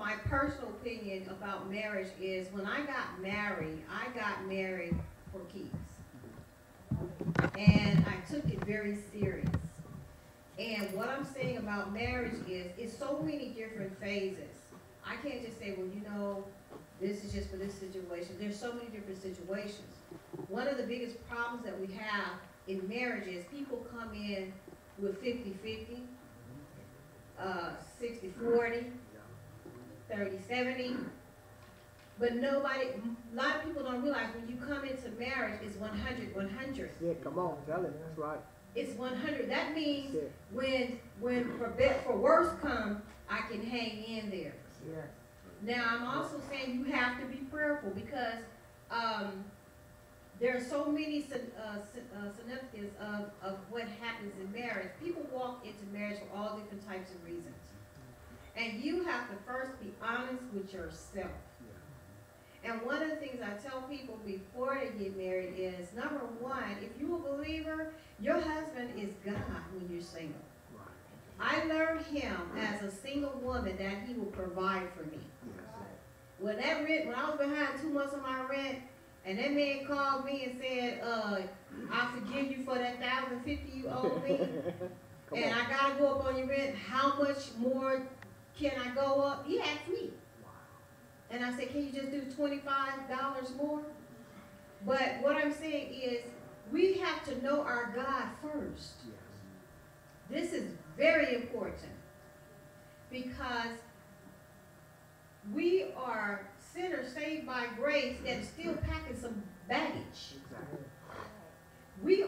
my personal opinion about marriage is when I got married for keeps. And I took it very serious. And what I'm saying about marriage is, it's so many different phases. I can't just say, well, you know, this is just for this situation. There's so many different situations. One of the biggest problems that we have in marriage is people come in with 50-50, 60-40, 30-70. But nobody, a lot of people don't realize when you come into marriage, it's 100-100. Yeah, come on, tell it. That's right. It's 100. That means when for worse come, I can hang in there. Yeah. Now, I'm also saying you have to be prayerful because there are so many significance of what happens in marriage. People walk into marriage for all different types of reasons. And you have to first be honest with yourself. And one of the things I tell people before they get married is, number one, if you're a believer, your husband is God when you're single. I learned him as a single woman that he will provide for me. When I was behind 2 months on my rent, and that man called me and said, I forgive you for that $1,050 you owe me, and I gotta go up on your rent. How much more can I go up? He asked me. And I said, can you just do $25 more? But what I'm saying is, we have to know our God first. This is very important because we are sinners saved by grace that is still packing some baggage. We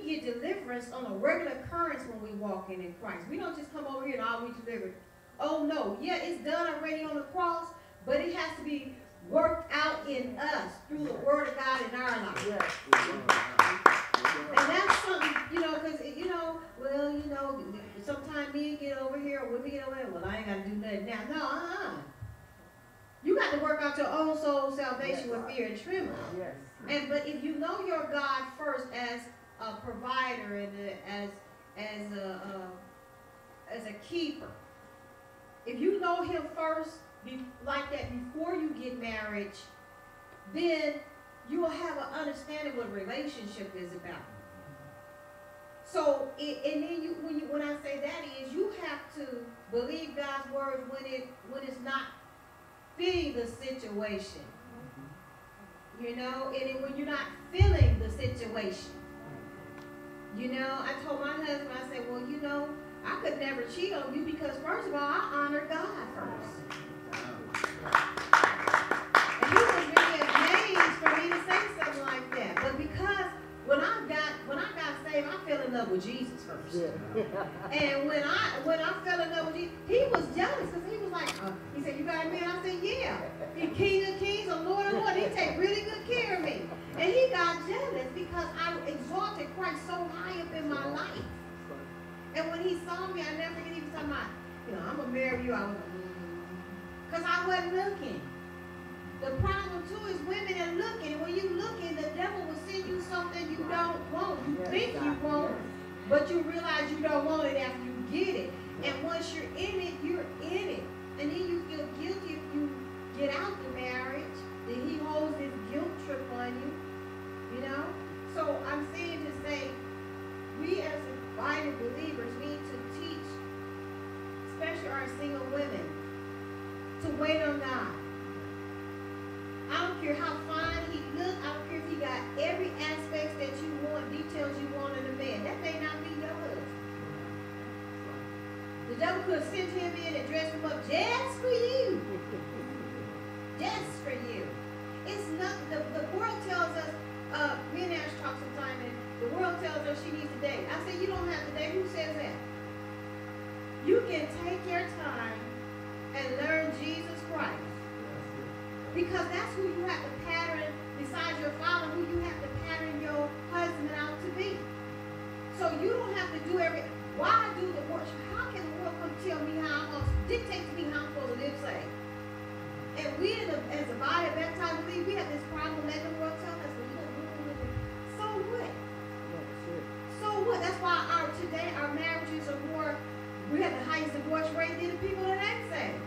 get deliverance on a regular occurrence when we walk in Christ. We don't just come over here and all we delivered. Oh no, yeah, it's done already on the cross, but it has to be worked out in us through the Word of God in our life. And that's something, because, sometimes men get over here or women get over here, well, I ain't got to do nothing now. No, You got to work out your own soul salvation with fear and trembling. But if you know your God first as a provider and as a keeper, if you know him first like that before you get married, then you will have an understanding what a relationship is about. So, and then when I say that is, you have to believe God's word when it's not fitting the situation. And then when you're not feeling the situation. I told my husband, I said, well, I could never cheat on you because, first of all, I honor God first. And he was really amazed for me to say something like that. But because when I got saved, I fell in love with Jesus first. And when I fell in love with Jesus, he was jealous because he was like, he said, you got a man? I said, yeah. He King of Kings, and Lord of Lords. He take really good care of me. And he got jealous because I exalted Christ so high up in my life. And when he saw me, I never forget, he was talking about, I'm going to marry you. I was like, because I wasn't looking. The problem, too, is women are looking. And when you're looking, the devil will send you something you don't want. You think you want, but you realize you don't want it after you get it. And once you're in it, you're in it. And then you feel guilty if you get out the marriage. Then he holds this guilt trip on you. So I'm saying to say, we as Bible believers need to teach, especially our single women, to wait on God. I don't care how fine he looks. I don't care if he got every aspect that you want, details you want in a man. That may not be your husband. The devil could have sent him in and dressed him up just for you. Just for you. It's not, the world tells us, me and Ash talk sometime, and the world tells us she needs to date. I say, you don't have to date. Who says that? You can take your time and learn Jesus Christ. Because that's who you have to pattern, besides your father, who you have to pattern your husband out to be. So you don't have to do why do the work? How can the world come tell me how I'm supposed to, dictate to me how I'm supposed to live saved? And we as a body of baptized believers, we have this problem letting the world tell us, well, you don't do it. So what? So what? That's why today our marriages are more, we have the highest divorce rate than the people that ain't saved.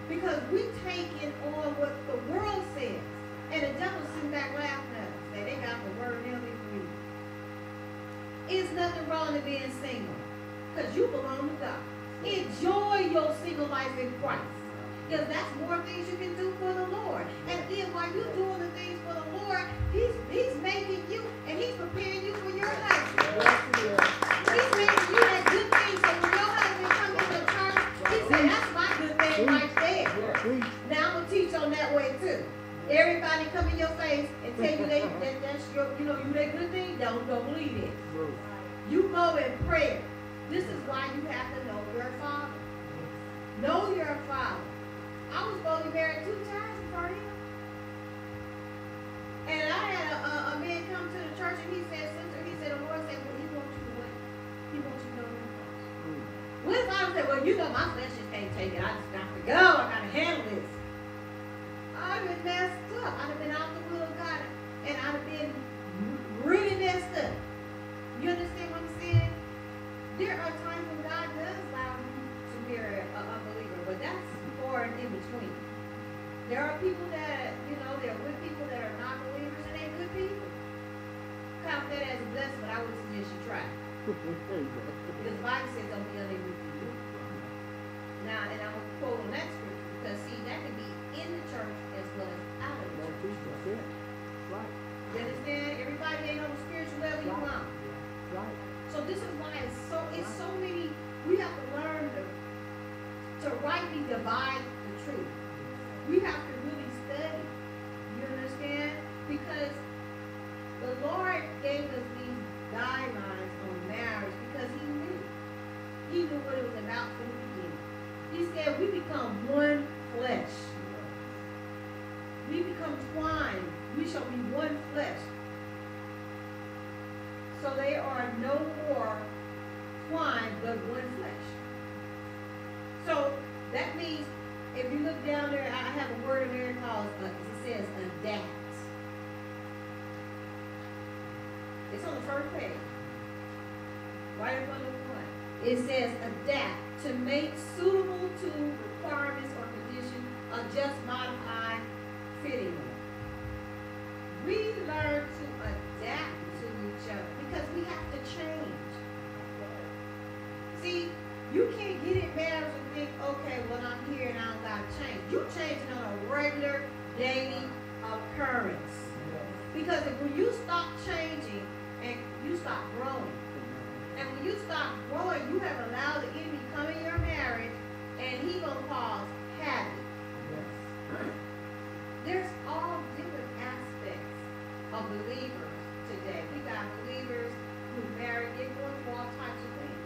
Because we taking on what the world says. And the devil's sitting back laughing at us. They got the word in them read. It's nothing wrong in being single. Because you belong to God. Enjoy your single life in Christ. Because that's more things you can do for the Lord. And then while you're doing the things for the Lord, He's making you and He's preparing you for your husband. He's making you that good thing. So when your husband comes into church, he said, that's my good thing right there. Now I'm going to teach on that way too. Everybody come in your face and tell you that's your, you that good thing. Don't believe it. You go in prayer. This is why you have to know your father. Know your father. I was supposed to be married 2 times before him. And I had a man come to the church and he said, sister, the Lord said, well, he wants you to wait. He wants you to know your father. What if I said, well, my flesh just can't take it. I just got to go. I got to handle this. I'd have been messed up. I'd have been out the will of God. And I'd have been really messed up. You understand what I'm saying? There are times when God does allow you to marry an unbeliever, but that's far in between. There are people that, they're with people that are not believers, and they're good people. Count that as a blessing, but I would suggest you try. Because the Bible says don't be unable to do it. Now, and I'm going to quote on that scripture, because see, that could be in the church as well as out of the church. Right. You understand? Everybody ain't on the spiritual level you want. Right. So this is why it's so many, we have to learn to rightly divide the truth. We have to really study. You understand? Because the Lord gave us these guidelines on marriage because He knew. He knew what it was about from the beginning. He said we become one flesh. We become twined. We shall be one flesh. So they are no more twined but one flesh. So that means if you look down there, I have a word in there called, it says adapt. It's on the first page. Right up under one. It says adapt, to make suitable to requirements or conditions, adjust, modify, fitting them. We learn to adapt to each other because we have to change. See, you can't get in marriage and think, okay, well, I'm here and I don't got to change. You're changing on a regular, daily occurrence. Because when you stop changing and you stop growing, and when you stop growing, you have allowed the enemy to come in your marriage and he's going to cause havoc. There's all different aspects of believers today. We got believers who marry, they're going through all types of things.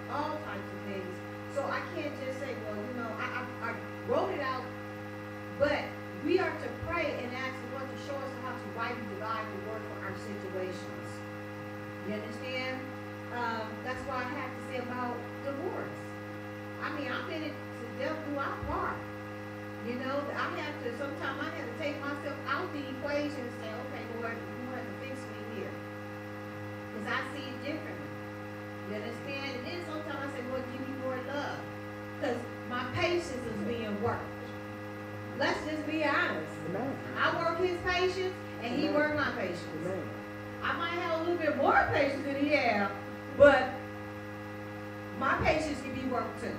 All types of things. So I can't just say, well, I wrote it out, but we are to pray and ask the Lord to show us how to rightly divide the word for our situations. You understand? That's why I have to say about divorce. I mean, I've been to death through our part. Sometimes I have to take myself out the equation and say, okay, Lord, you have to fix me here. Because I see it differently. You understand? And then sometimes I say, Lord, give me more love. Because my patience is being worked. Let's just be honest. Amen. I work His patience, and He worked my patience. Amen. I might have a little bit more patience than He has, but my patience can be worked too.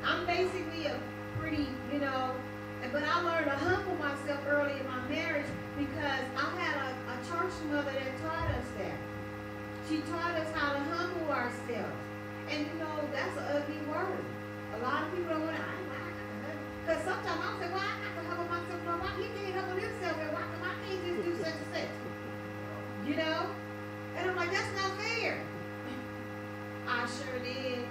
I'm basically a pretty, but I learned to humble myself early in my marriage because I had a church mother that taught us that. She taught us how to humble ourselves. And that's an ugly word. A lot of people don't want to, because sometimes I'll say, well, I got to humble myself. No, why he can't humble himself? And why can't just do such and such? And I'm like, that's not fair. I sure did.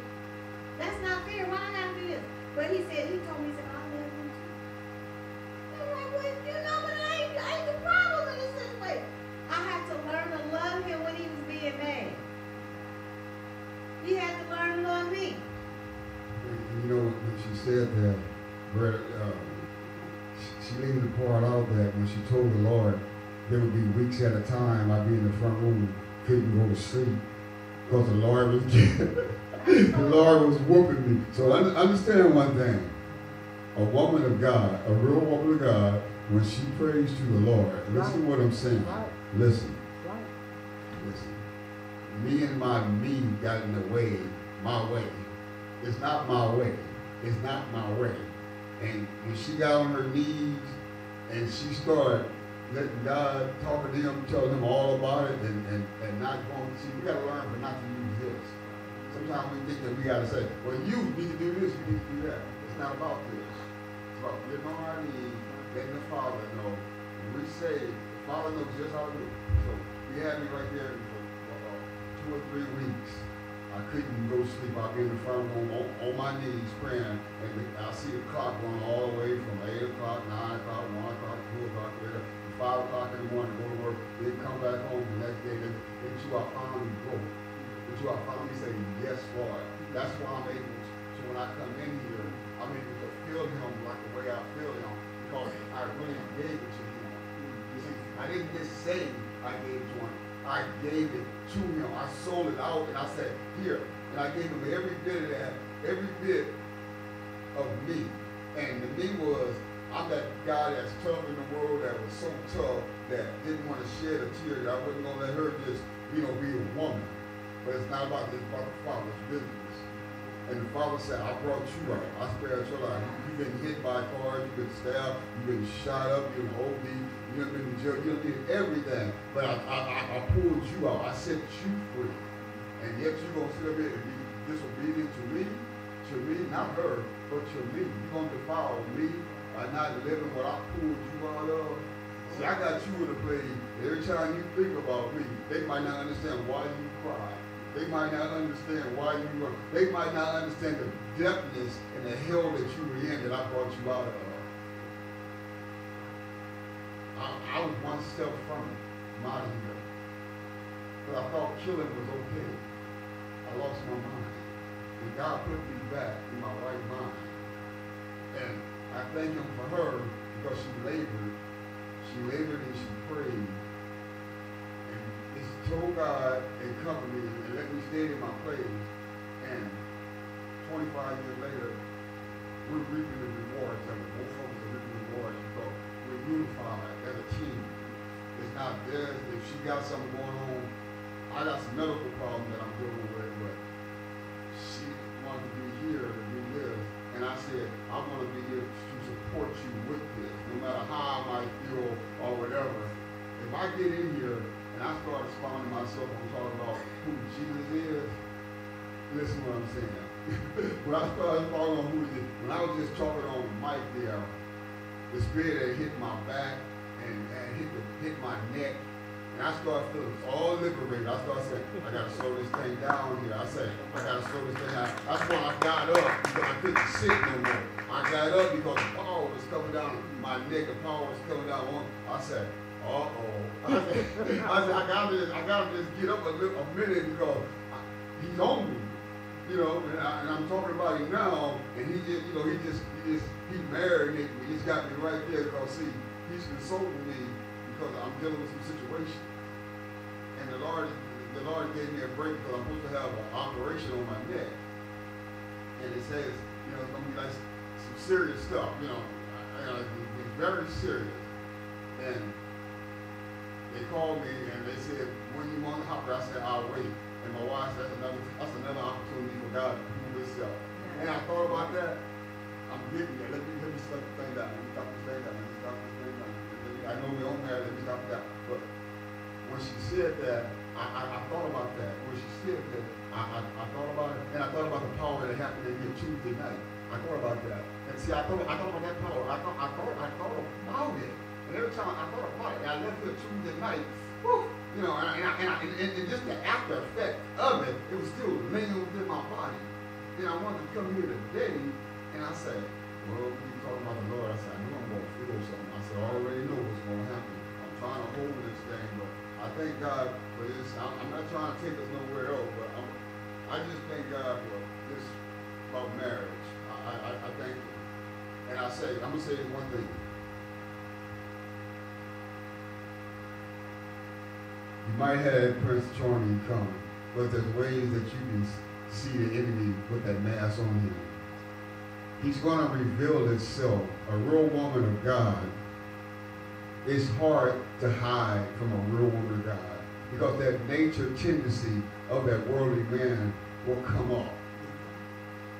That's not fair. Why I got to do this? But he told me, I love him too. I'm like, well, but I ain't the problem in this situation. I had to learn to love him when he was being mad. He had to learn to love me. When she said that, she leaving the part out that when she told the Lord, there would be weeks at a time I'd be in the front room, couldn't go to sleep, because the Lord was the Lord was whooping me. So understand one thing. A woman of God, a real woman of God, when she prays to the Lord, listen to what I'm saying. Listen. Listen. Me and my me got in the way, my way. It's not my way. It's not my way. And when she got on her knees and she started letting God talk to them, tell them all about it, and not going, see, we got to learn for not to use this. Sometimes we think that we got to say, well, you need to do this, you need to do that. It's not about this. It's about getting on our knees, letting the Father know. When we say, the Father knows just how to do it. So we had me right there for 2 or 3 weeks. I couldn't go sleep. I'd be in the front room on my knees praying, and I see the clock going all the way from 8 o'clock, 9 o'clock, 1 o'clock, 2 o'clock, 5 o'clock in the morning to go to work. Then come back home the next day. Then I finally broke. Until I finally say, yes, Lord. That's why I'm able to, so when I come in here, I'm able to feel him like the way I feel him, because I really gave it to him. You see, I didn't just say I gave it to him. I gave it to him. I sold it out, and I said, here. And I gave him every bit of that, every bit of me. And the me was, I'm that guy that's tough in the world, that was so tough that didn't want to shed a tear, that I wasn't going to let her just, be a woman. But it's not about this, it's about the Father's business. And the Father said, I brought you out. I spared your life. You've been hit by cars, you've been stabbed, you've been shot up, you've been OD, you've been in jail, you did everything. But I pulled you out. I set you free. And yet you're going to sit up here and be disobedient to me, not her, but to me. You're going to defile me by not living what I pulled you out of. See, I got you in a place. Every time you think about me, they might not understand why you cry. They might not understand why you run. They might not understand the depthness and the hell that you were in that I brought you out of. I was one step from it, out of here. But I thought killing was okay. I lost my mind. And God put me back in my right mind. And I thank him for her, because she labored. She labored and she prayed. Told God and covered me and let me stay in my place. And 25 years later, we're reaping the rewards of it. Both of us are reaping the rewards, because we're unified as a team. It's not theirs. If she got something going on, I got some medical problems that I'm dealing with, but she wanted to be here to do this. And I said, I want to be here to support you with this, no matter how I might feel or whatever. If I get in here and I start expounding myself on talking about who Jesus is, listen what I'm saying. When I started expounding on who he is, when I was just talking on the mic there, the spirit had hit my back and hit my neck, and I started feeling all liberated. I started saying, I got to slow this thing down here. I said, I got to slow this thing down. That's why I got up, because I couldn't sit no more. I got up because the power was coming down my neck, the power was coming down on. I said, I said, I gotta just get up a minute, because he's on me, and I'm talking about him now, and he marinated me. He's got me right there, because see, he's consulting me because I'm dealing with some situation. And the Lord gave me a break, because I'm supposed to have an operation on my neck. And it says, it's gonna be like some serious stuff, it's very serious. And they called me and they said, when you want to hop, I said, I'll wait. And my wife said, that's another opportunity for God to prove himself. Yeah. And I thought about that. I'm getting there. Let me stop the thing down. Let me stop this thing down. Let me stop this thing down. I know we don't have it. Let me stop that. But when she said that, I thought about that. When she said that, I thought about it. And I thought about the power that happened in here Tuesday night. I thought about that. And see, I thought about that power. I thought about it. And every time I thought about it, I left here Tuesday night, whew, and just the after effect of it, it was still laying within my body. Then I wanted to come here today, and I said, well, we talking about the Lord. I said, I know I'm going to feel something. I said, I already know what's going to happen. I'm trying to hold this thing, but I thank God for this. I'm not trying to take us nowhere else, but I just thank God for this about marriage. I thank him. And I'm going to say this one thing. You might have Prince Charming come, but there's ways that you can see the enemy put that mask on him. he's going to reveal himself. A real woman of God is hard to hide from a real woman of God, because that nature tendency of that worldly man will come up.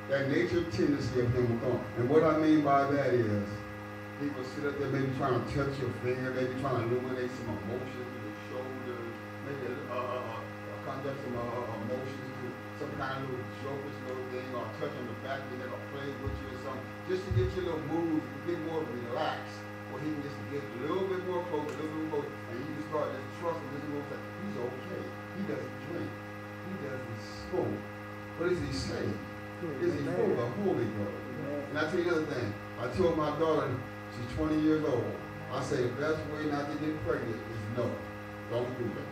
That nature tendency of him will come up. And what I mean by that is, people sit up there maybe trying to touch your finger, maybe trying to illuminate some emotions to your shoulders, maybe conduct some emotions to some kind of little jokish little thing, or touch on the back of your neck, or play with you or something, just to get your little moves a bit more relaxed, where he can just get a little bit more close, a little bit more close, and you can start just trusting this little thing. He's okay. He doesn't drink. He doesn't smoke. What does he say? Is he full of the Holy Ghost? And I tell you another thing. I told my daughter, she's 20 years old, I say the best way not to get pregnant is no. Don't do it.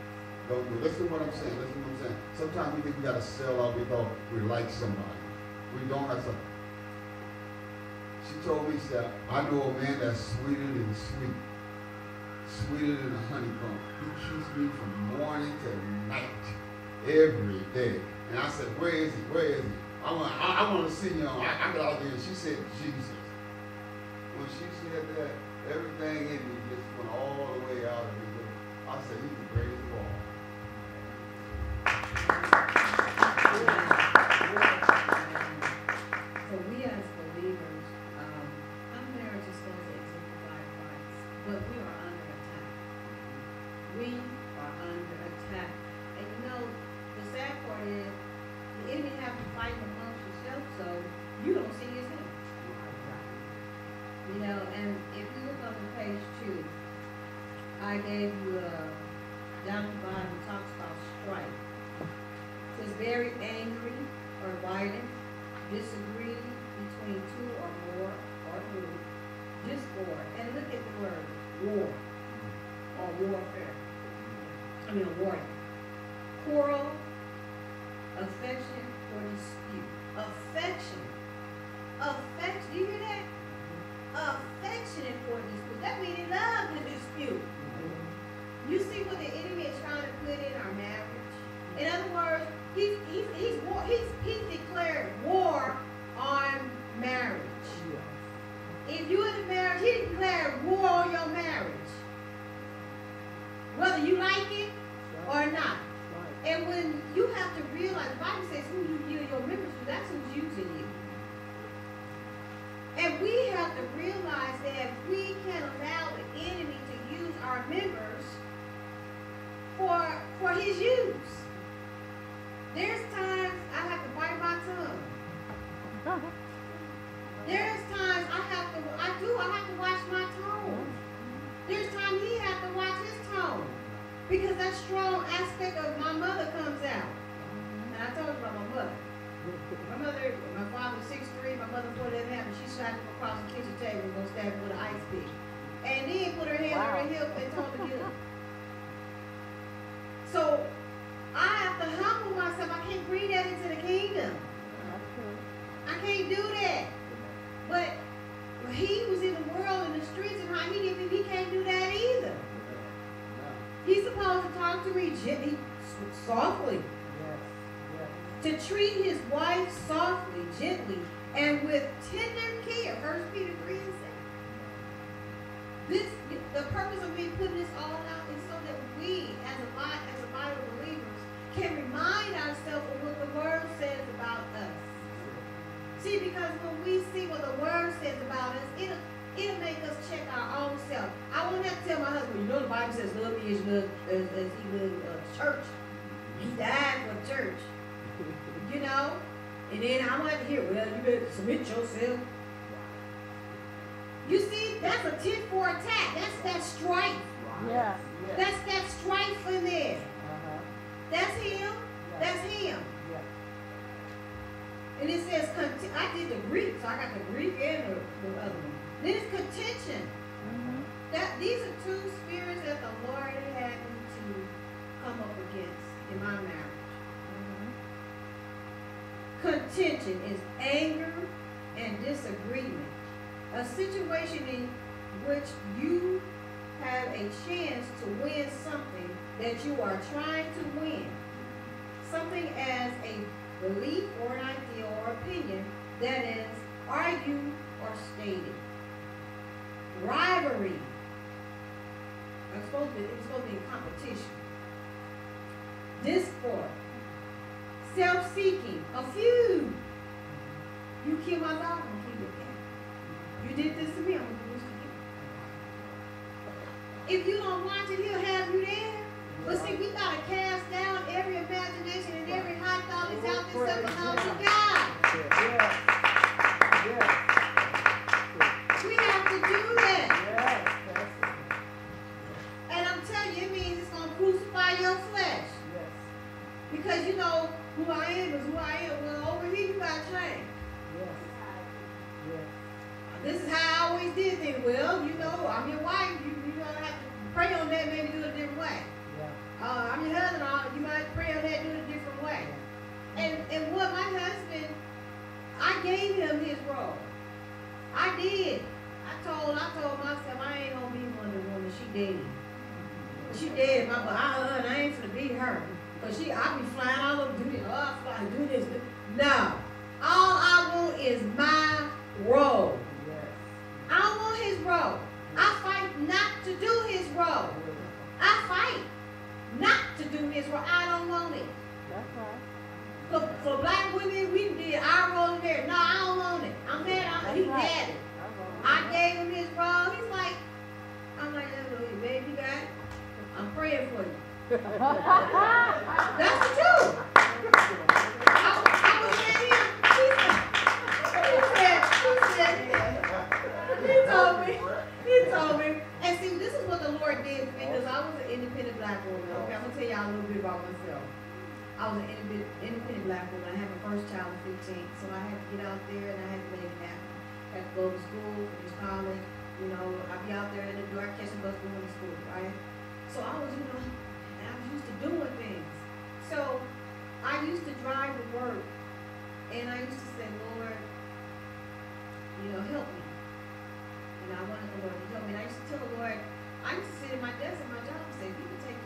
Don't do it. Listen to what I'm saying. Listen to what I'm saying. Sometimes we think we got to sell out because we like somebody. We don't have something. She told me, she said, I know a man that's sweeter than sweet. Sweeter than a honeycomb. He keeps me from morning to night. Every day. And I said, where is he? Where is he? I want to see him. I got out there, and she said, Jesus. When she said that, everything in me just went all the way out of me. I said, he's the greatest of all. So we as believers, our marriage is supposed to exemplify Christ, but we are under attack. We are under attack. And you know, the sad part is, the enemy have to fight amongst yourself, so you don't see his hand. You know, and if you look on page 2, I gave you down the bottom, it talks about strife. It says very angry or violent, disagree between two or more or group, discord. And look at the word war or warfare. Warring. Quarrel, affection or dispute. Affection. Do you hear that? Affectionate for dispute. That means he loves the dispute. You see what the enemy is trying to put in our marriage? In other words, he's declared war on marriage. If you're in a marriage, he declared war on your marriage. Whether you like it or not. And when you have to realize, the Bible says who you yield your members to, that's who's using you. And we have to realize that we can't allow the enemy to use our members for his use. There's times I have to bite my tongue. There's times I have to watch my tone. There's times he has to watch his tone. Because that strong aspect of my mother comes out. And I told you about my mother. My father was 6'3", my mother 4'11", and she slapped him across the kitchen table and go stab him with an ice pick. And then put her hand on her hip and told him to get up. So I have to humble myself. I can't bring that into the kingdom. I can't do that. But he was in the world, in the streets, and how he can't do that either. He's supposed to talk to me gently, softly. To treat his wife softly, gently, and with tender care. 1 Peter 3 and 7. The purpose of me putting this all out is so that we, as a body of believers, can remind ourselves of what the Word says about us. See, because when we see what the Word says about us, it'll make us check our own self. I won't have to tell my husband, you know the Bible says love me as he loved church. He died for church. You know? And then I'm like to hear, well, you better submit yourself. You see, that's a tit for a tat. That's that strife. Yeah. That's that strife in there. That's him. Yeah. That's him. Yeah. And it says, I did the Greek, so I got the Greek and the other one. Then it's contention. These are two spirits that the Lord had me to come up against in my marriage. Contention is anger and disagreement. A situation in which you have a chance to win something that you are trying to win. Something as a belief or an idea or opinion that is argued or stated. Rivalry. It was supposed to be a competition. Discord. Self-seeking. A feud. You kill my dog, I'm gonna kill your cat. You did this to me, I'm gonna do this to you. If you don't watch it, he'll have you there. But see, we gotta cast down every imagination and every hot thought that's out there something else to God. We have to do that. And I'm telling you, it means it's gonna crucify your flesh. Because you know who I am is who I am. Well, over here you gotta change. This is how I always did things. Well, you know, I'm your wife. You don't have to pray on that, maybe do it a different way. I'm your husband. You might pray on that, do it a different way. And what my husband, I gave him his role. I did. I told myself I ain't gonna be one of the women she dated. She dated my, but I ain't gonna be her. Cause I be flying all over, do this, flying, do this. No, all I want is my role. I don't want his role. I fight not to do his role. I fight not to do his role. I don't want it. That's right. For black women, we did our role there. No, I don't want it. I'm mad. He had it. I gave him his role. He's like, I'm like, baby, you got it. I'm praying for you. That's the truth. I was at him. He told me. And see, this is what the Lord did to me because I was an independent black woman. Okay, I'm going to tell y'all a little bit about myself. I was an independent black woman. I had my first child at 15, so I had to get out there and I had to make it happen. I had to go to school, finish college. You know, I'd be out there in the dark catching bus going to school, right? So I was, you know, I was used to doing things. So I used to drive to work and I used to say, Lord, you know, help me. You know, I wanted the Lord to help me. And I used to tell the Lord, I used to sit at my desk at my job and say, if you can take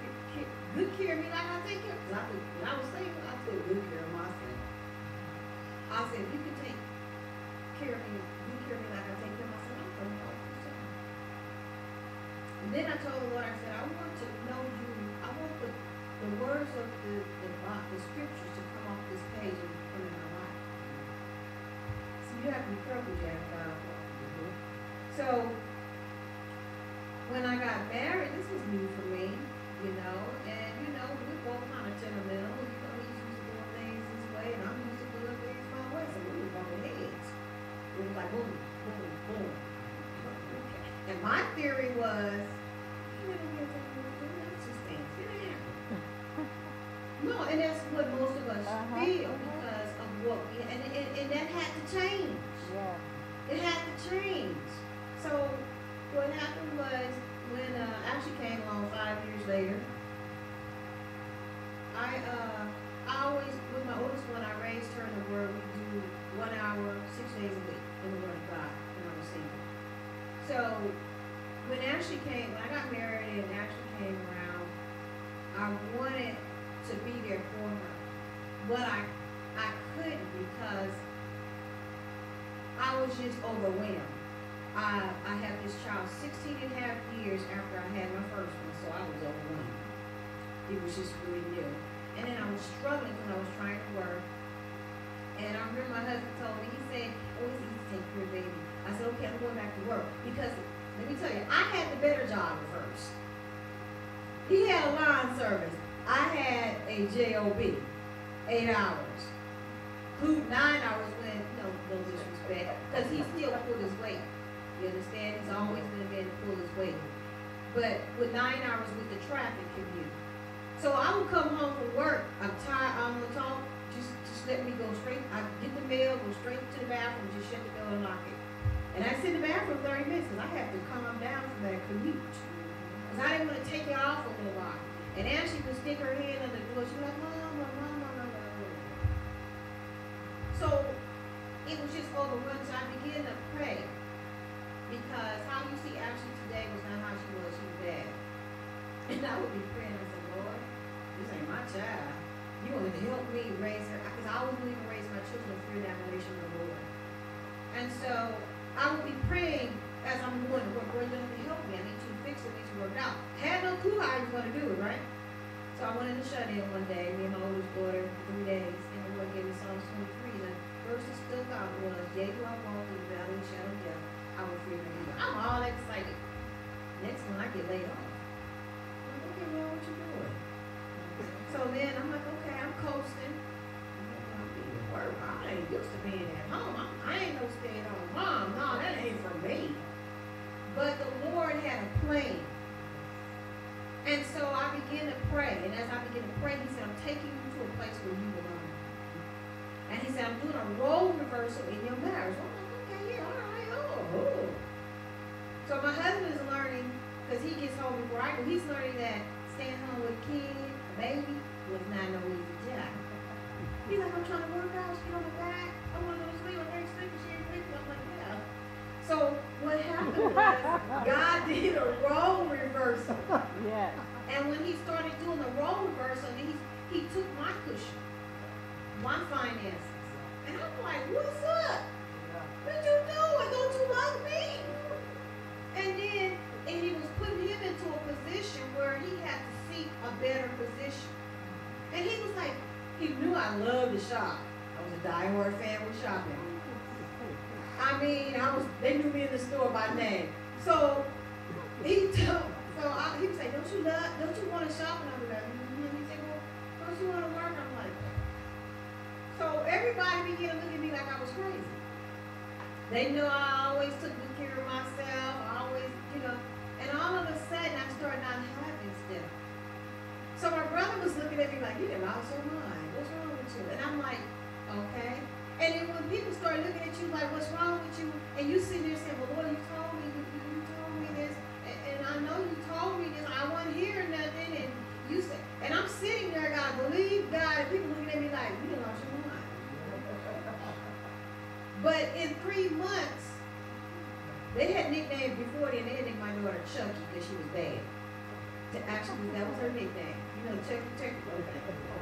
good care of me like I take care of me. Because when I was single, I took good care of myself. I said, if you can take care of me, good care of me like I take care of myself, I'm going to help you. And then I told the Lord, I said, I want to know you. I want the words of the scriptures to come off this page and come in my life. So you have to be careful, Jack. So when I got married, this was new for me, you know, and you know, we were both kind of temperamental. You know, he's used to doing things this way, and I'm used to doing things my way. So we were bumping heads. It was like boom, boom, boom. And my theory was, you never get something to do. That's just things. It ain't happening. No, and that's what most of us feel because of what we, and that had to change. Yeah. It had to change. So what happened was when Ashley came along 5 years later, I always, with my oldest one, I raised her in the Word. We do 1 hour, 6 days a week in the Word of God when I was single. So when I got married and Ashley came around, I wanted to be there for her. But I couldn't because I was just overwhelmed. I had this child 16 and a half years after I had my first one, so I was overwhelmed. It was just really new. And then I was struggling because I was trying to work. And I remember my husband told me, he said, oh, it's easy to take care of baby. I said, okay, I'm going back to work. Because, let me tell you, I had the better job at first. He had a line service. I had a job, 8 hours. 9 hours when, no disrespect, because he still pulled his weight. You understand? He's always been a man to pull his weight. But with 9 hours with the traffic commute. So I would come home from work, I'm tired, I'm gonna talk, just let me go straight, I get the mail, go straight to the bathroom, just shut the door and lock it. And I sit in the bathroom 30 minutes because I have to calm down from that commute. Because I didn't want to take it off a little while. And Ashley would stick her hand on the door, she'd be like, Mom. So it was just overrun, so I began to pray. Because how you see Ashley today was not how she was bad. And I would be praying, I said, Lord, this ain't my child. You want to help me raise her. Because I always believe in raising my children in fear and admiration of the Lord. And so I would be praying as I'm going to work. Lord, you have to help me. I need to fix it. I need to work it out. Had no clue how I was going to do it, right? So I went in the shut-in one day, me and my oldest daughter, 3 days, and the Lord gave me Psalms 23. The verse that stuck out was, yea, do I walk through the valley of the shadow of death, I will fear no evil. I'm all excited. Next one, I get laid off. I'm like, okay, Lord, what you doing? So then I'm like, okay, I'm coasting. I ain't used to being at home. I ain't no stay-at-home mom. No, that ain't for me. But the Lord had a plan. And so I began to pray. And as I began to pray, he said, I'm taking you to a place where you belong. And he said, I'm doing a role reversal in your marriage. I'm like, okay, yeah, all right, oh. So my husband is learning, because he gets home before I do, he's learning that staying home with a kid, a baby, was not no easy job. He's like, I'm trying to work out, she on the back, I want to go to sleep, I'm very sleepy, she ain't sleepy. I'm like, yeah. So what happened was, God did a role reversal. Yeah. And when he started doing the role reversal, he took my cushion, my finances. And I'm like, what's up? What you doing? Don't you love me? And he was putting him into a position where he had to seek a better position. And he was like, he knew I loved to shop. I was a diehard fan with shopping. I mean, they knew me in the store by name. So he was like, don't you want to shop? And I was like, He said, well, don't you want to work? I'm like, so everybody began to look at me like I was crazy. They knew I always took good care of myself. I always, and all of a sudden I started not having stuff. So my brother was looking at me like, you done lost your mind. What's wrong with you? And I'm like, okay. And then when people start looking at you like, what's wrong with you? And you sitting there saying, well, Lord, you told me this. And I know you told me this. I wasn't hearing nothing. And you said, and I'm sitting there, God, believe God. And people looking at me like, you done lost your mind. But in 3 months, they had nicknames before then. They had named my daughter Chucky because she was bad. Actually, that was her nickname. Chucky.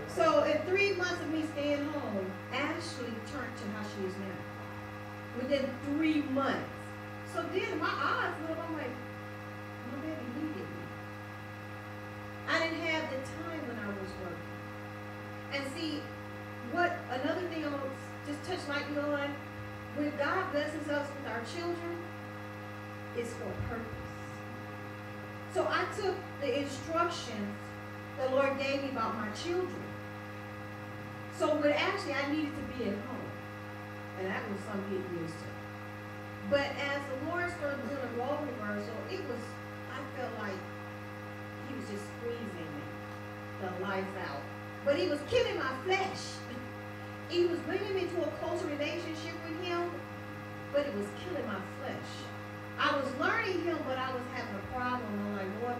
So in 3 months of me staying home, Ashley turned to how she is now. Within 3 months. So then my eyes lit up. I'm like, my baby needed me. I didn't have the time when I was working. And see, another thing I want to just touch lightly on, when God blesses us with our children, it's for a purpose. So I took the instructions the Lord gave me about my children. So actually I needed to be at home. And that was something to get used to. But as the Lord started doing a role reversal, I felt like he was just squeezing me, the life out. But he was killing my flesh. He was bringing me to a closer relationship with him, but it was killing my flesh. I was learning him, but I was having a problem. I'm like, Lord,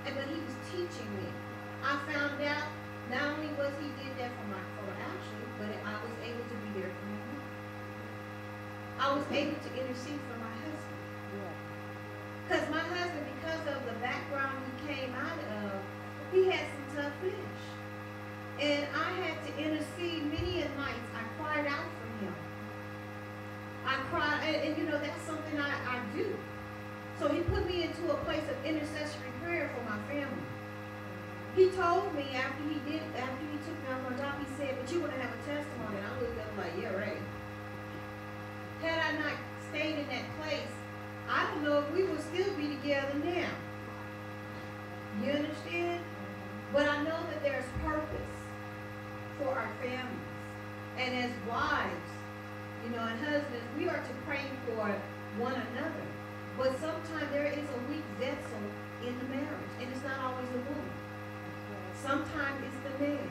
but he was teaching me. I found out not only was he did that for Ashley, but I was able to be there for my mom. I was able to intercede for my husband. Because my husband, because of the background he came out of, he had some tough flesh. And I had to intercede many a nights. I cried out for him. I cried, and that's something I do. So he put me into a place of intercessory prayer for my family. He told me after he took me off my job, he said, but you're going to have a testimony. And I looked up like, yeah, right. Had I not stayed in that place, I don't know if we would still be together now. You understand? But I know that there's purpose for our families. And as wives, and husbands, we are to pray for one another. But sometimes there is a weak vessel in the marriage. And it's not always the woman. Sometimes it's the man.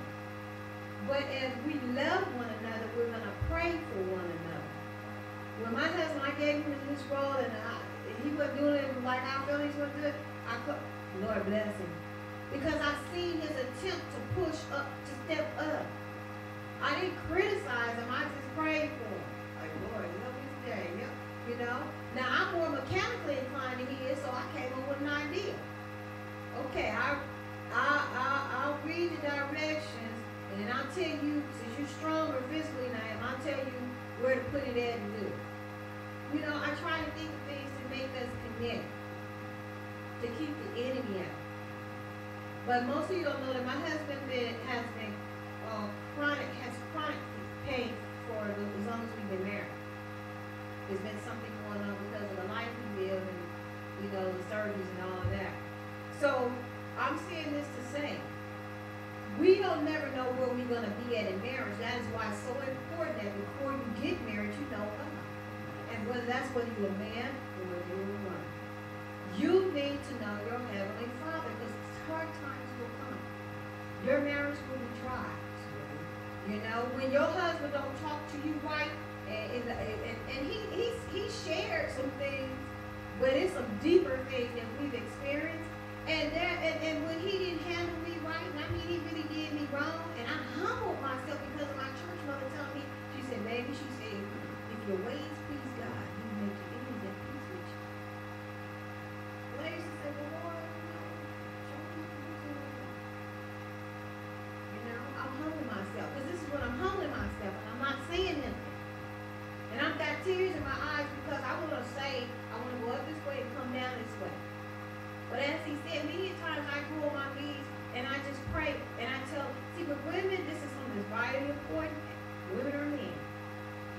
But as we love one another, we're going to pray for one another. When my husband, I gave him this role, and he wasn't doing it like I felt he was going to do it, Lord bless him. Because I seen his attempt to push up, to step up. I didn't criticize him, I just prayed for him. Like, Lord, help me today. Now I'm more mechanically inclined than he is, so I came up with an idea. Okay, I'll read the directions, and then I'll tell you, since you're stronger physically than I am, I'll tell you where to put it at and do it. You know, I try to think of things to make us connect, to keep the enemy out. But most of you don't know that my husband has chronic pain for as long as we've been married. There's been something going on because of the life we live and, you know, the surgeries and all of that. So I'm saying this to say, we don't never know where we're going to be at in marriage. That is why it's so important that before you get married, you know God. And whether you're a man or whether you're a woman, you need to know your Heavenly Father, because hard times will come. Your marriage will be tried. You know, when your husband don't talk to you right, and he shared some things, but it's some deeper things that we've experienced. And when he didn't handle me right, and I mean he really did me wrong, and I humbled myself because of my church mother telling me, she said, baby, she said, if your ways please God, he will make your enemies at peace with you. Well, I used to say, well, Lord, show me what to do. You know, I'm humbling myself, because this is what I'm humbling myself, and I'm not saying nothing. And I've got tears in my eyes because I want to say, I want to go up this way and come down this way. But as he said, many times I go on my knees and I just pray and I tell, see, with women, this is something that's vitally important, women or men.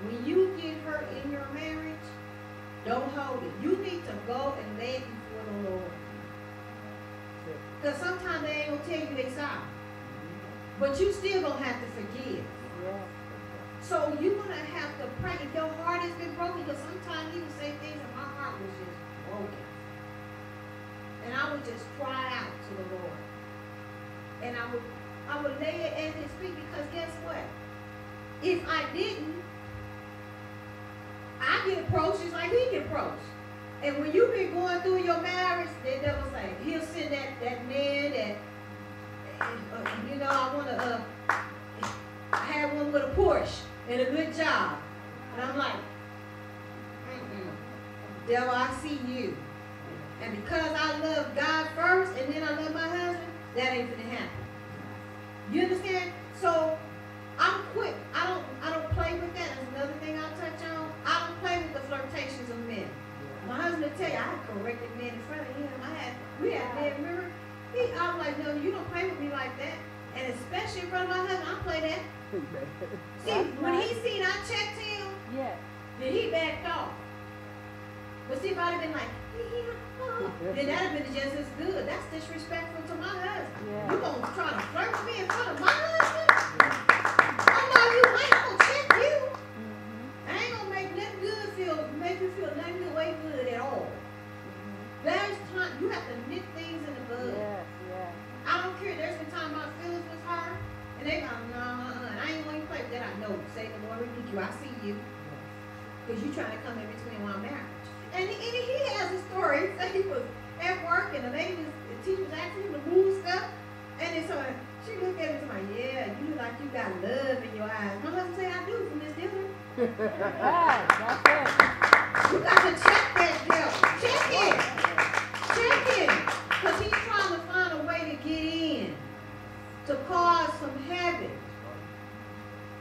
When you get hurt in your marriage, don't hold it. You need to go and lay it before the Lord. Because sometimes they ain't going to tell you they sorry. But you still going to have to forgive. So you're going to have to pray. If your heart has been broken, because sometimes he would say things and my heart was just broken. And I would just cry out to the Lord. And I would lay it at his feet, because guess what? If I didn't, I get approached just like he get approached. And when you've been going through your marriage, the devil say, he'll send that man that, you know, I want to have one with a Porsche and a good job. And I'm like, devil, I see you. And because I love God first and then I love my husband, that ain't gonna happen. You understand? So I'm quick. I don't play with that. That's another thing I'll touch on. I don't play with the flirtations of men. My husband will tell you, I had corrected men in front of him. We had men, remember? I was like, no, you don't play with me like that. And especially in front of my husband, I play that. See, when he seen I checked him, then he backed off. But see, if I'd have been like, then that'd have been just as good. That's disrespectful to my husband. You gonna try to flirt with me in front of my husband? I know you ain't gonna check you. I ain't gonna make nothing good make you feel nothing good, way good at all. There's time you have to nip things in the bud. I don't care. There's been time my feelings was hurt, and they go, no, and I ain't gonna even play with that. I know. Say the Lord rebuke you. I see you, because you trying to come in between my marriage. And he has a story. So he was at work, and the teacher was asking him to move stuff. And then so she looked at him and said, yeah, you look like you got love in your eyes. My husband said, I do, from Miss Dillard. That's it. You got to check that girl. Check it. Check it. Because he's trying to find a way to get in, to cause some havoc.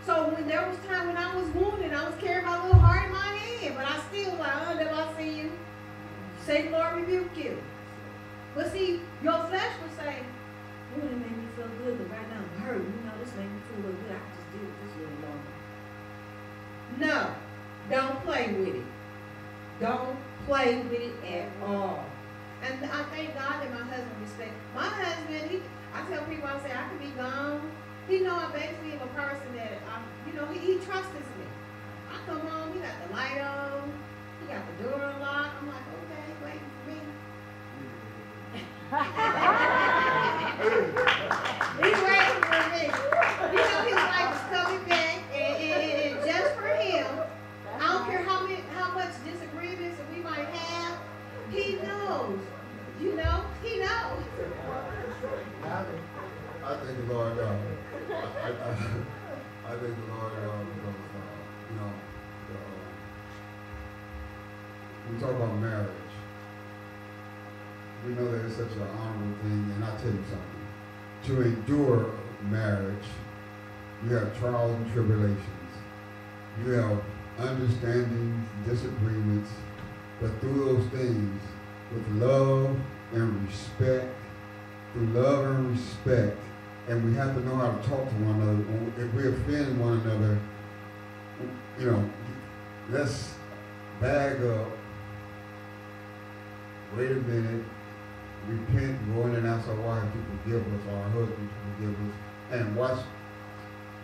So when there was time when I was wounded, I was carrying my little heart in my hand, but I still was like, oh, devil, I see you. Say, Lord, rebuke you. But see, your flesh would say, oh, that made me feel good, but right now I'm hurt. You know, this made me feel a little good. I can just deal with this a little longer. No, don't play with it. Don't play with it at all. And I thank God that my husband respects. My husband, I tell people, I say, I could be gone. He know I basically am a person that, he trusts me. I come home, he got the light on, he got the door unlocked. I'm like, okay, waiting for me. He's waiting for me. His wife is coming back, and just for him, I don't care how much disagreements that we might have, he knows. He knows. I thank the Lord. I thank the Lord because when we talk about marriage, we know that it's such an honorable thing, and I'll tell you something. To endure marriage, you have trials and tribulations. You have understandings, disagreements, but through those things, with love and respect, through love and respect, and we have to know how to talk to one another. If we offend one another, you know, let's bag up, wait a minute, repent, go in and ask our wife to forgive us, our husband to forgive us, and watch,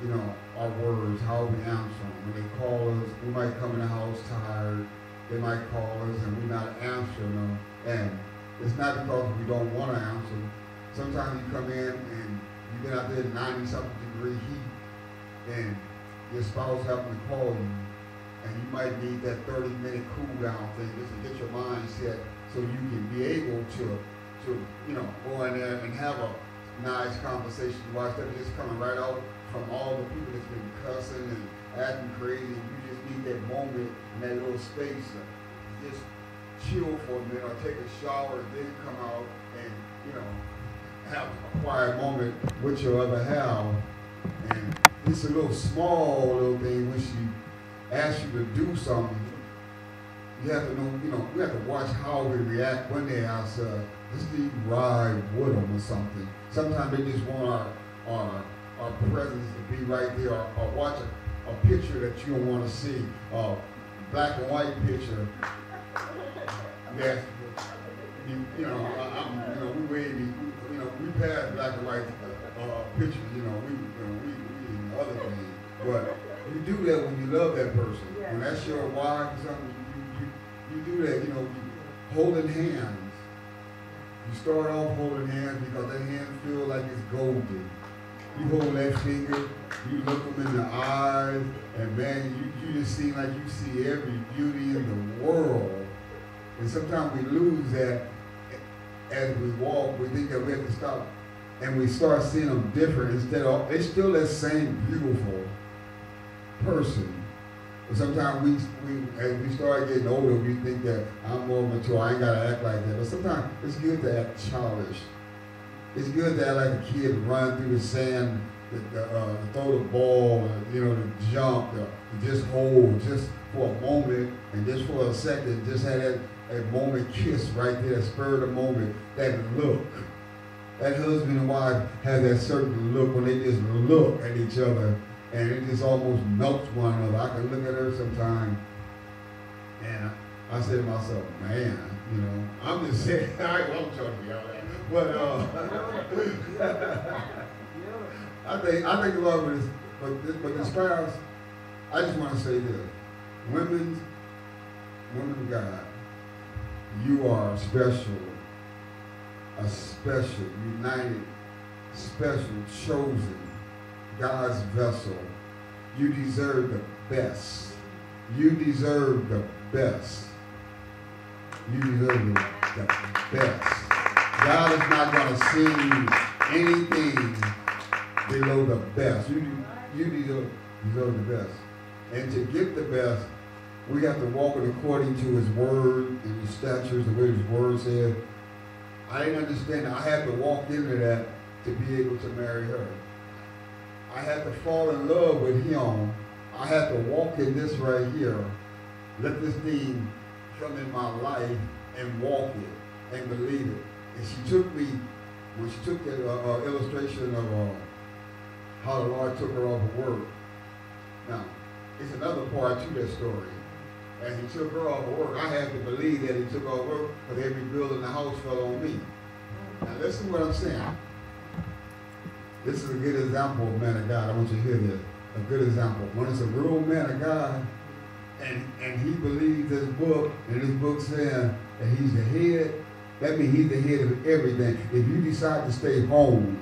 you know, our words, how we answer them. When they call us, we might come in the house tired. They might call us and we're not answering them. And it's not because we don't want to answer. Sometimes you come in and you've been out there in 90-something degree heat, and your spouse happen to call you, and you might need that 30-minute cool down thing just to get your mindset so you can be able to you know, go in there and have a nice conversation. Watch that just coming right out from all the people that's been cussing and acting crazy, and you just need that moment in that little space to just chill for a minute or take a shower and then come out and, you know, have a quiet moment with your other half. And it's a little small little thing when she asks you to do something. You have to know, you know, we have to watch how we react when they ask us. Just need to ride with them or something. Sometimes they just want our presence to be right there, or watch a picture that you don't want to see, a black and white picture. That you know, we waiting, you know, we passed black and white pictures. You know, we in other things, but you do that when you love that person. Yeah. When that's your wife or something, you do that. You know, holding hands. You start off holding hands because that hand feels like it's golden. You hold that finger, you look them in the eyes, and man, you just seem like you see every beauty in the world. And sometimes we lose that as we walk. We think that we have to stop, and we start seeing them different instead of, they're still that same beautiful person. But sometimes we as we start getting older, we think that I'm more mature, I ain't gotta act like that. But sometimes it's good to act childish. It's good to act like a kid, run through the sand, to throw the ball, you know, to jump, to just hold, just for a moment, and just for a second, just have that moment kiss right there, spur of the moment, that look. That husband and wife have that certain look when they just look at each other, and it just almost melts one another. I can look at her sometime, and I say to myself, man, you know, I'm just saying, I won't tell you all that, but I think the Lord is, but as far as, I just want to say this, women of God, you are special, a special, united, special, chosen, God's vessel. You deserve the best. You deserve the best. You deserve the best. God is not going to send you anything below the best. You deserve the best. And to get the best, we have to walk it according to His word and His statutes, the way His word says. I didn't understand that. I had to walk into that to be able to marry her. I had to fall in love with Him. I had to walk in this right here. Let this thing come in my life and walk it and believe it. And she took me, when she took the illustration of how the Lord took her off of work. Now, it's another part to that story. As He took her off of work, I had to believe that He took her off work because every bill in the house fell on me. Now, listen to what I'm saying. This is a good example of man of God. I want you to hear this. A good example. When it's a real man of God, and he believes this book, and this book saying that he's the head, that means he's the head of everything. If you decide to stay home,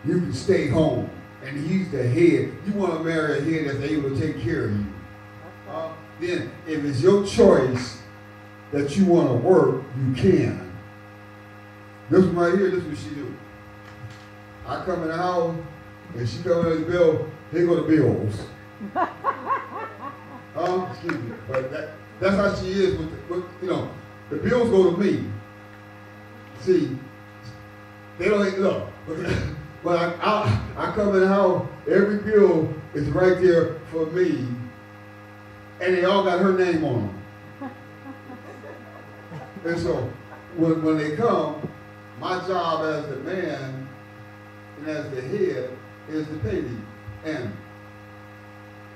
you can stay home. And he's the head. You want to marry a head that's able to take care of you. Then, if it's your choice that you want to work, you can. This one right here, this is what she do. I come in the house, and she come in the bill, here go the bills. Excuse me. But that's how she is with you know, the bills go to me. See, they don't look. But I come in the house, every bill is right there for me. and they all got her name on them. And so when they come, my job as the man and as the head is to pay these. And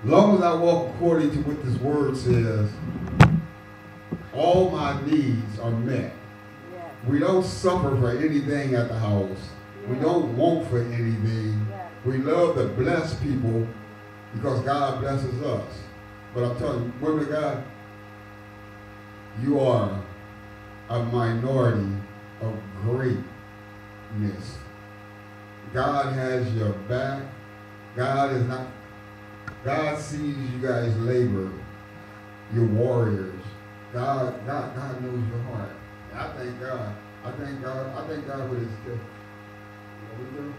long as I walk according to what this word says, all my needs are met. Yes. We don't suffer for anything at the house. Yes. We don't want for anything. Yes. We love to bless people because God blesses us. But I'm telling you, women of God, you are a minority of greatness. God has your back. God sees you guys labor. You're warriors. God knows your heart. And I thank God. I thank God for this gift. What we do?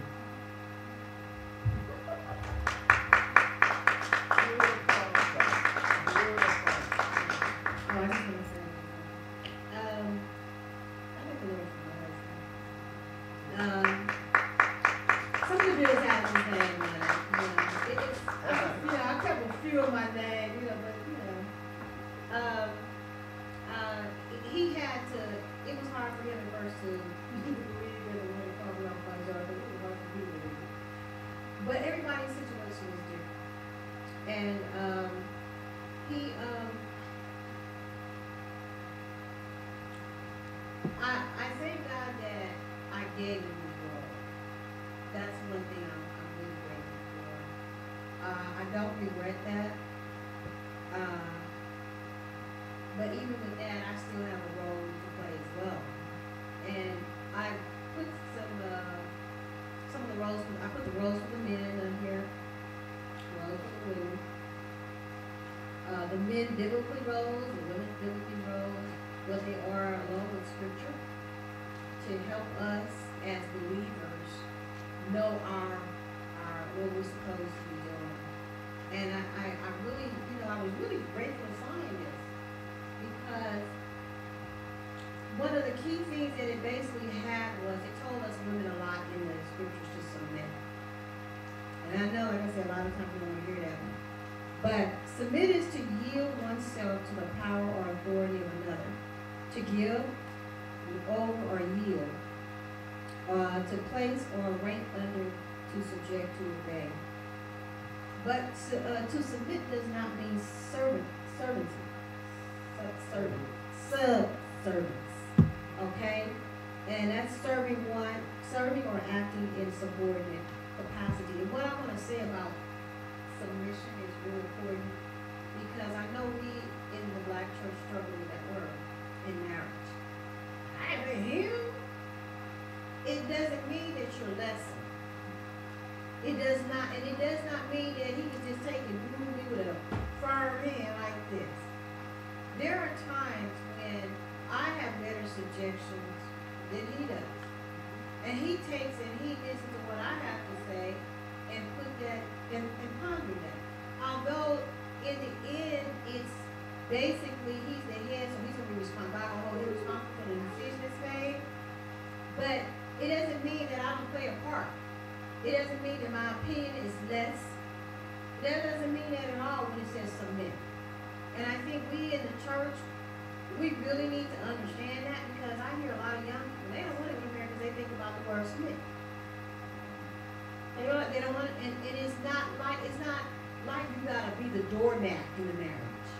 But everybody's situation is different. And I thank God that I gave him this role. That's one thing I'm really grateful for. I don't regret that. But even with that, I still have a role to play as well. And I put some of the roles, I put the roles for the men on here, roles for the women. The men biblically roles, the women biblically roles, what they are along with scripture to help us as believers know what we're supposed to be doing. And I really, I was really grateful to find this because one of the key things that it basically had was it told us women a lot in the scriptures to submit. And I know, like I said, a lot of times we don't want to hear that one. But submit is to yield oneself to the power or authority of another. To give, over or yield. To place or rank under, to subject, to obey. But to submit does not mean servants. Okay? And that's serving or acting in subordinate capacity. And what I want to say about submission is really important because I know we in the black church struggle with that word in marriage. I with him. It doesn't mean that you're lesser. It does not mean that he can just take and move me with a firm hand like this. There are times when I have better suggestions than he does. And he takes and he listens to what I have to say and put that and ponder that. Although in the end it's basically he's the head, so he's gonna be responsible for the decision that's made. But it doesn't mean that I don't play a part. It doesn't mean that my opinion is less. That doesn't mean that at all when it says submit. And I think we in the church, we really need to understand that because I hear a lot of young people, they don't want to get married because they think about the word submit. They don't want to, and it's not like you gotta be the doormat in the marriage.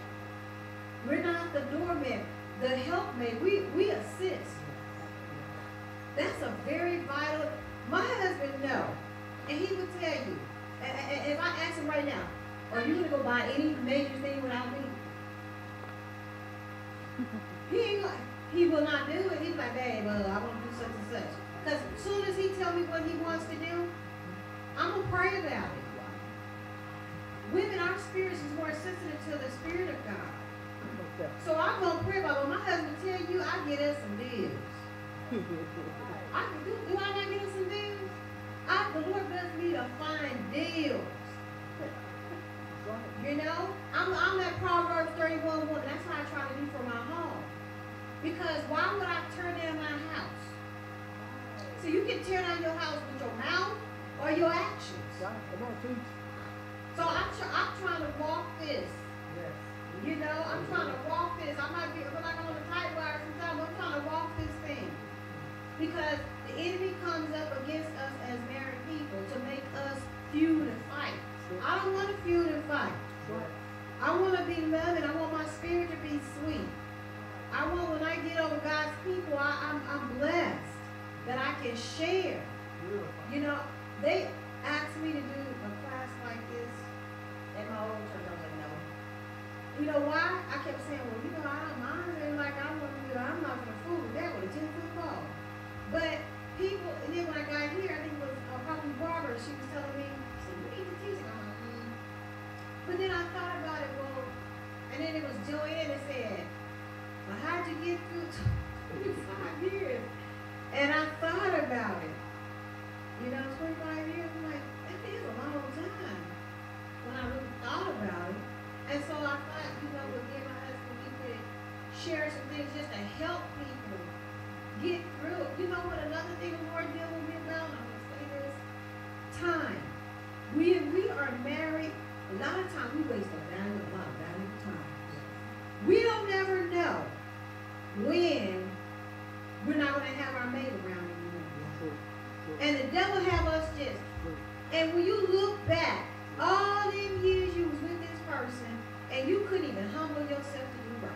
We're not the doormat, the helpmate. We assist. That's a very vital. My husband knows, and he would tell you. And if I ask him right now, are you gonna go buy any major thing without me? He will not do it. He's like, babe, I want to do such and such. Because as soon as he tells me what he wants to do, I'm gonna pray about it. Women, our spirits is more sensitive to the Spirit of God. So I'm gonna pray about it. When my husband tell you, I get us some deals. Do I not get us some deals? The Lord bless me to find deals. You know, I'm that Proverbs 31 woman. That's how I try to do for my home. Because why would I tear down my house? So you can tear down your house with your mouth or your actions. So I'm trying to walk this You know, I'm trying to walk this. I might feel like I'm on a tight wire sometimes, but I'm trying to walk this thing. Because the enemy comes up against us as married people to make us feud and fight. I don't want to feud and fight. I want to be loving. I want my spirit to be sweet. I want when I get over God's people, I'm blessed that I can share. You know, they asked me to do a class like this at my old church. I was like, no. You know why? I kept saying, well, you know, I don't mind. They're like, I'm not going to fool with that with a 10-foot ball. But people, and then when I got here, I think it was probably Barbara, she was telling me, she said, you need to teach it. I'm like, But then I thought about it, well, and then it was Joanne that said, well, how'd you get through 25 years? And I thought about it. You know, 25 years, I'm like, that is a long time when I really thought about it. And so I thought, you know, with me and my husband, we could share some things just to help people get through it. You know what, another thing the Lord dealt with me about, and I'm going to say this, time. We are married, a lot of time we waste a lot of valuable time. We don't ever know when we're not going to have our mate around anymore. And the devil have us just, and when you look back, all them years you was with this person, and you couldn't even humble yourself to do right.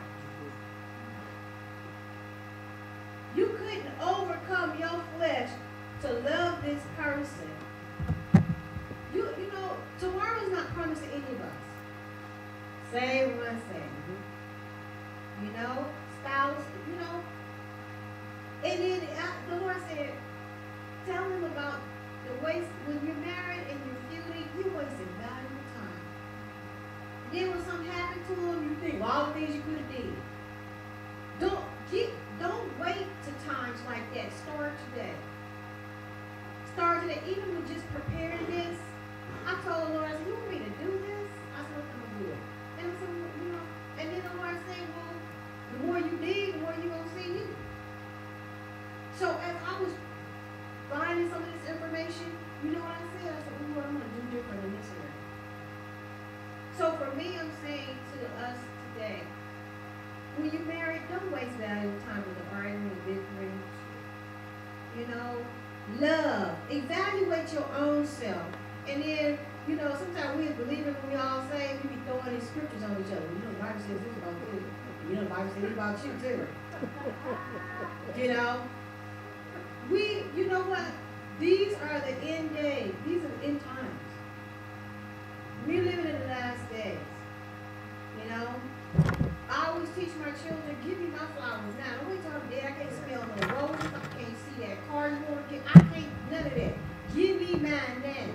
You couldn't overcome your flesh to love this person. You know, tomorrow's not promised to any of us. Say what I say. You know, spouse, you know. And then the Lord said, tell him about the waste, when you're married and you're feuding, you're wasting valuable time. Then when something happened to him, you think, well, all the things you could have did. Don't wait to times like that. Start today. Start today. Even with just preparing this, I told the Lord, I said, you want me to do this? I said, okay, I'm going to do it. And I said, well, you know, and then the Lord said, well, the more you dig, the more you're going to see you. So as I was finding some of this information, you know what I said? I said, well, Lord, I'm going to do different in this area. So for me, I'm saying to us today, when you're married, don't waste valuable time with the arguing and bickering. You know, love. Evaluate your own self. And then, you know, sometimes we as believers, when we all say, we be throwing these scriptures on each other. You know, the Bible says this about you. You know, the Bible says this about you too. You know? You know what? These are the end days. These are the end times. We're living in the last days. You know? I always teach my children, give me my flowers now. Don't wait till I'm dead. I can't smell no roses. I can't see that car you want to get. I can't, none of that. Give me mine now.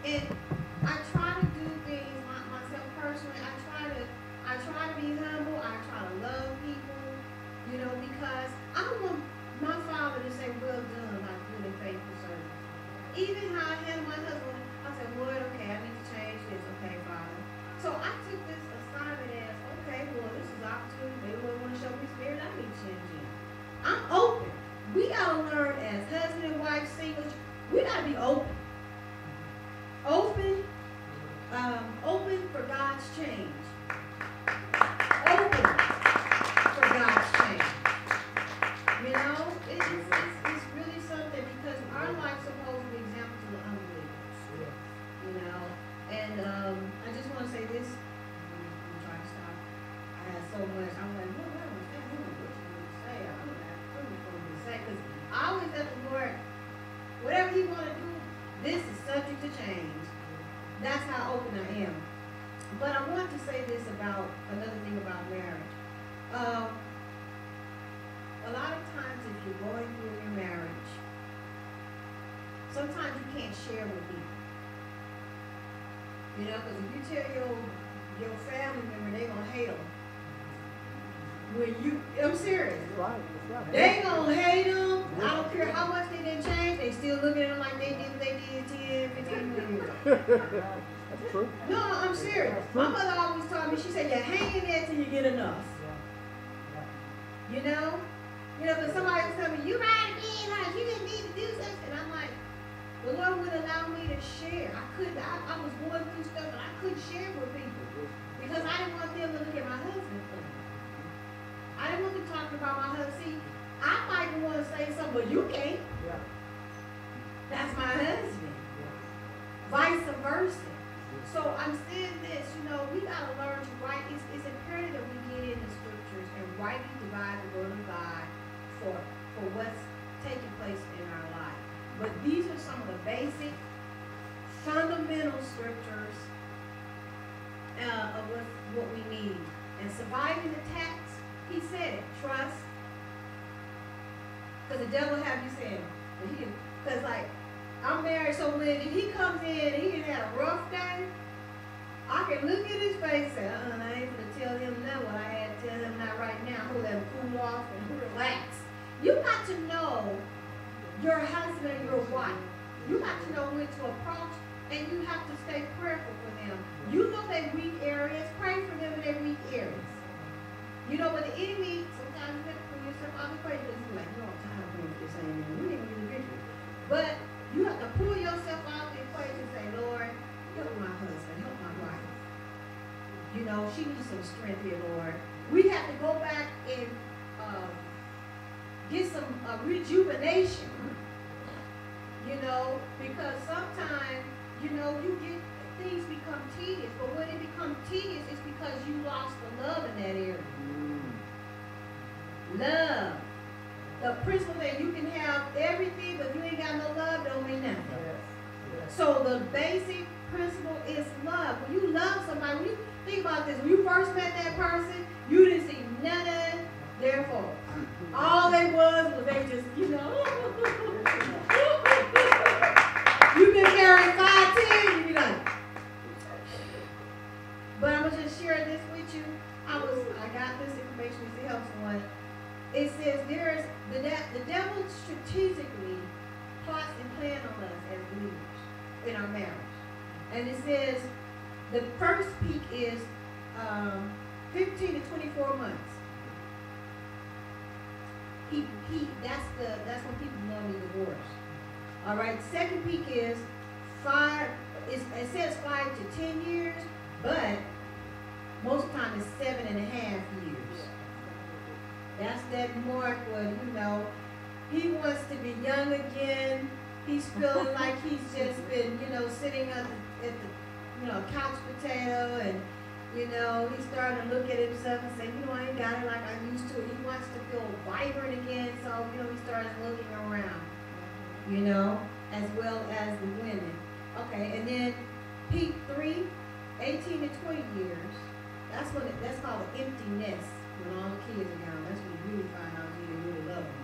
And I try to do things myself personally. I try to be humble. I try to love people, you know, because I don't want my father to say, well done, my good and faithful servant. Even how I handle my husband, I said, Lord, okay, I need to change this. Okay, Father. So I took this assignment as, okay, well, this is opportunity. Maybe Lord want to show me spirit. I need to change it. I'm open. We got to learn as husband and wife, singles, we got to be open. Open for God's change. Open for God's change. You know, it's really something because our life's supposed to be an example to the unbelievers. You know, and I just want to say this. I'm trying to stop. I had so much. I'm like, what do I understand? What you want to say? I don't have something for me to say because I always let the Lord, whatever He want to do, this is subject to change. That's how open I am. But I want to say this about another thing about marriage. A lot of times if you're going through your marriage, sometimes you can't share with people. You know, because if you tell your family member, they're going to hate them. I'm serious. Right. They gonna hate them. I don't care how much they didn't change. They still looking at them like they did what they did 10, 15 years. That's true. No, I'm serious. My mother always taught me, she said, you hang in there till you get enough. You know? You know, because somebody was telling me, you right again, like, you didn't need to do this. And I'm like, the Lord would allow me to share. I was going through stuff and I couldn't share with people Because I didn't want them to look at my husband funny. I didn't want them talking about my husband. See, I might want to say something, but you can't. Yeah. That's my husband. Vice versa. So I'm saying this, we got to learn to write. It's imperative that we get in the scriptures and rightly divide the word of God for what's taking place in our life. But these are some of the basic, fundamental scriptures of what we need. And surviving attacks, he said it, trust. Because the devil have you saying, because like, I'm married, so when he comes in and he done had a rough day, I can look at his face and say, I ain't going to tell him now what I had to tell him not right now. Hold that cool off and relax. You got to know your husband and your wife. You got to know when to approach, and you have to stay prayerful for them. You know their weak areas. Pray for them in their weak areas. But the enemy, sometimes you have to pull yourself out of the equation because you're like, I'm tired of doing what you're saying. We didn't get the victory. But you have to pull yourself out of the equation and say, Lord, help my husband, help my wife. She needs some strength here, Lord. We have to go back and get some rejuvenation, because sometimes, you get things become tedious, but when it becomes tedious, it's because you lost the love in that area. Love. The principle that you can have everything, but if you ain't got no love, don't mean nothing. So the basic principle is love. When you love somebody, when you think about this, when you first met that person, you didn't see none of their fault. All they was they just, you've been married 5, 10, you be like. But I'm gonna just share this with you. I got this information to help someone. It says the devil strategically plots and plans on us as believers in our marriage. And it says the first peak is 15 to 24 months. That's when people normally divorce. All right. Second peak is 5. It says 5 to 10 years, but most of the time it's 7.5 years. That's that mark when he wants to be young again. He's feeling like he's just been sitting at the couch potato, and he's starting to look at himself and say, I ain't got it like I used to. He wants to feel vibrant again, so he starts looking around, as well as the women. Okay, and then peak 3, 18 to 20 years. That's called an empty nest. When all the kids are gone, that's when you really find out you really love them.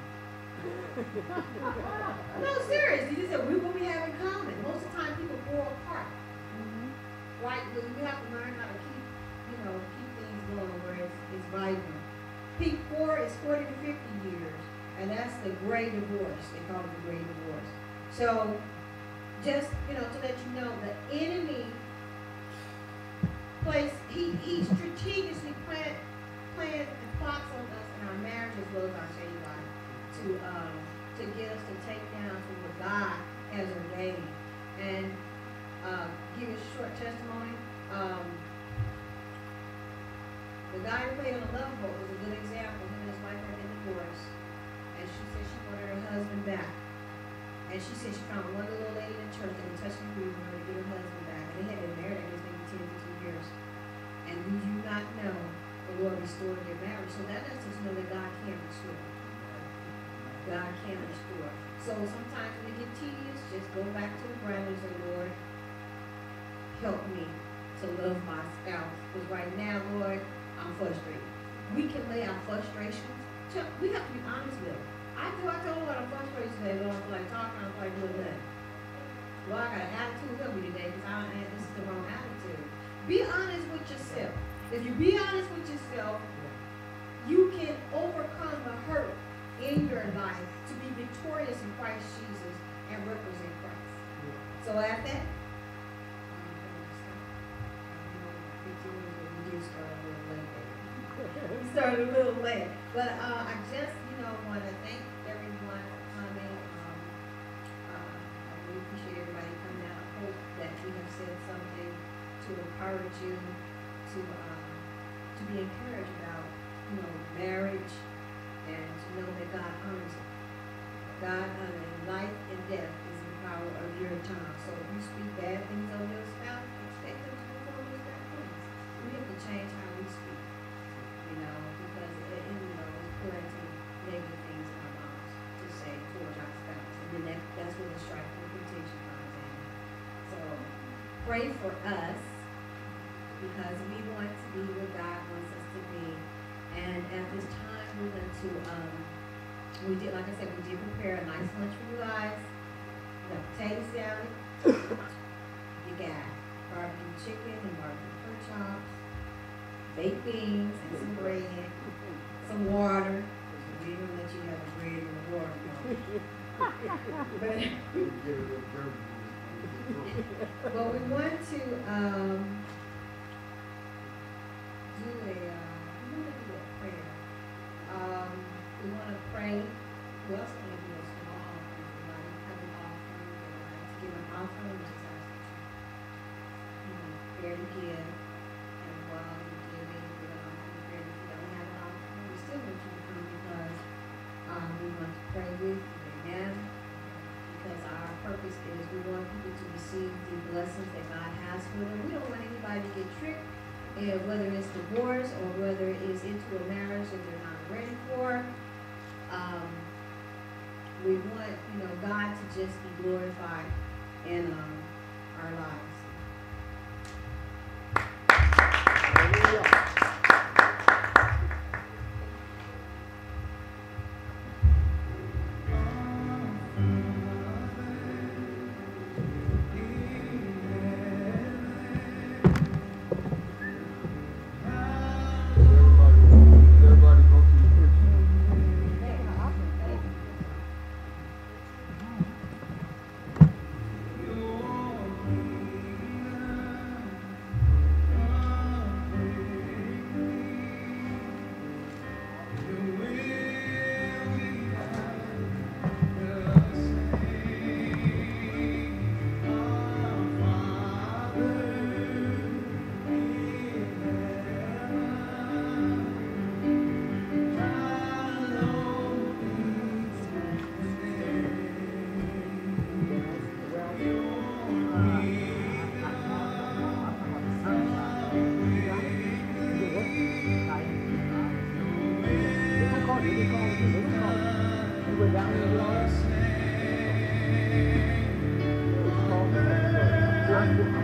No, seriously. You just said what we have in common. Most of the time, people grow apart. Right? But we have to learn how to keep things going where it's vibrant. Peak 4 is 40 to 50 years, and that's the gray divorce. They call it the gray divorce. So, just to let you know, the enemy he strategically plans and plots on us in our marriage as well as our daily life to get us to take down from what God has ordained. And give you a short testimony. The guy who played on the Love Boat was a good example. Him and his wife had been divorced, and she said she wanted her husband back. And she said she found one little lady in church that would touch and agree with her to get her husband back. And they had been married, I guess, maybe 10, 15 years. And do you not know the Lord restored their marriage? So that lets us know that God can restore. God can restore. So sometimes when it gets tedious, just go back to the ground and say, Lord, help me to love my spouse. Because right now, Lord, I'm frustrated. We can lay our frustrations. We have to be honest with them. I told Lord I'm frustrated today. Lord, I feel like talking. I feel like doing nothing. Lord, I got an attitude with me today because this is the wrong attitude. Be honest with yourself. If you be honest with yourself, you can overcome the hurt in your life to be victorious in Christ Jesus and represent Christ. So at that, we started a little late. But I just, want to thank everyone for coming. I really appreciate everybody coming out. I hope that we have said something to encourage you, to be encouraged about, marriage, and to know that God honors it. God honors life and death is in the power of your tongue. So if you speak bad things on your spouse, expect them to perform those bad things. We have to change how we speak, because it's plenty negative things in our mouths to say towards our spouse, and then that's where the strife and contention comes in. So pray for us, because we want to be where God wants us to be. And at this time, we're going to, like I said, we did prepare a nice lunch for you guys. You got potato salad, you got barbecue chicken and barbecue pork chops, baked beans and some bread, some water. We don't let you have the bread and the water. But we want to do a prayer. We want to pray. We also want to do a small offering. Everybody have an offering. Everybody to give an offering, which is our prayer to give. And while you're giving, prepare if you don't have an offering, we still want you to come, because we want to pray with you. Amen. Because our purpose is we want people to receive the blessings that God has for them. We don't want anybody to get tricked. And whether it's divorce or whether it's into a marriage that they're not ready for, we want, God to just be glorified in our lives. Down